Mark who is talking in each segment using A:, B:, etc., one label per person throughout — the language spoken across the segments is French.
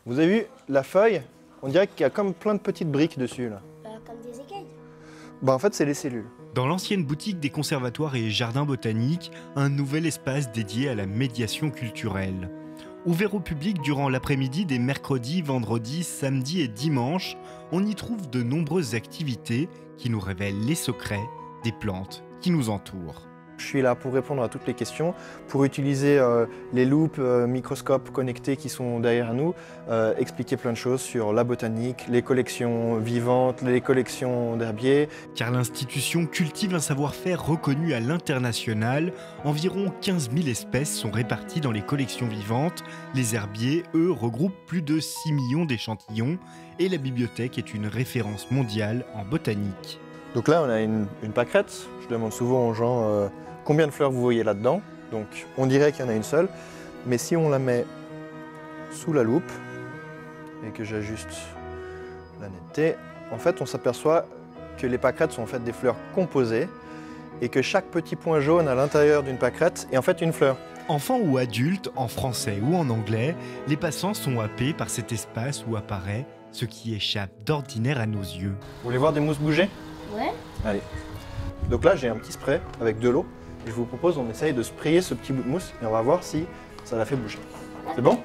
A: Vous avez vu la feuille? On dirait qu'il y a comme plein de petites briques dessus là.
B: Comme des écailles.
A: Bah en fait c'est les cellules.
C: Dans l'ancienne boutique des conservatoires et jardins botaniques, un nouvel espace dédié à la médiation culturelle. Ouvert au public durant l'après-midi des mercredis, vendredis, samedis et dimanches, on y trouve de nombreuses activités qui nous révèlent les secrets des plantes qui nous entourent.
A: Je suis là pour répondre à toutes les questions, pour utiliser les loupes, microscopes connectés qui sont derrière nous, expliquer plein de choses sur la botanique, les collections vivantes, les collections d'herbiers.
C: Car l'institution cultive un savoir-faire reconnu à l'international. Environ 15 000 espèces sont réparties dans les collections vivantes. Les herbiers, eux, regroupent plus de 6 millions d'échantillons. Et la bibliothèque est une référence mondiale en botanique.
A: Donc là on a une pâquerette. Je demande souvent aux gens combien de fleurs vous voyez là-dedans. Donc on dirait qu'il y en a une seule, mais si on la met sous la loupe et que j'ajuste la netteté, en fait on s'aperçoit que les pâquerettes sont en fait des fleurs composées et que chaque petit point jaune à l'intérieur d'une pâquerette est en fait une fleur.
C: Enfants ou adultes, en français ou en anglais, les passants sont happés par cet espace où apparaît ce qui échappe d'ordinaire à nos yeux.
A: Vous voulez voir des mousses bouger?
B: Ouais.
A: Allez. Donc là j'ai un petit spray avec de l'eau. Je vous propose, on essaye de sprayer ce petit bout de mousse et on va voir si ça la fait bouger. C'est bon?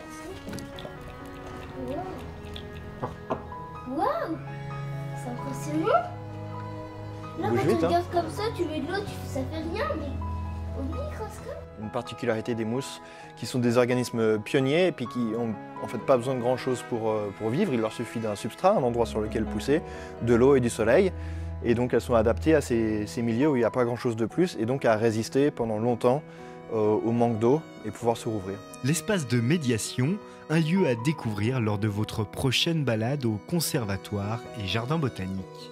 B: Waouh! C'est impressionnant! Là,
A: Bouge
B: quand
A: vite,
B: tu
A: hein.
B: regardes comme ça, tu mets de l'eau, ça fait rien, mais au microscope.
A: Une particularité des mousses, qui sont des organismes pionniers et puis qui n'ont en fait pas besoin de grand chose pour vivre. Il leur suffit d'un substrat, un endroit sur lequel pousser, de l'eau et du soleil. Et donc elles sont adaptées à ces milieux où il n'y a pas grand chose de plus et donc à résister pendant longtemps au manque d'eau et pouvoir se rouvrir.
C: L'espace de médiation, un lieu à découvrir lors de votre prochaine balade au conservatoire et jardin botanique.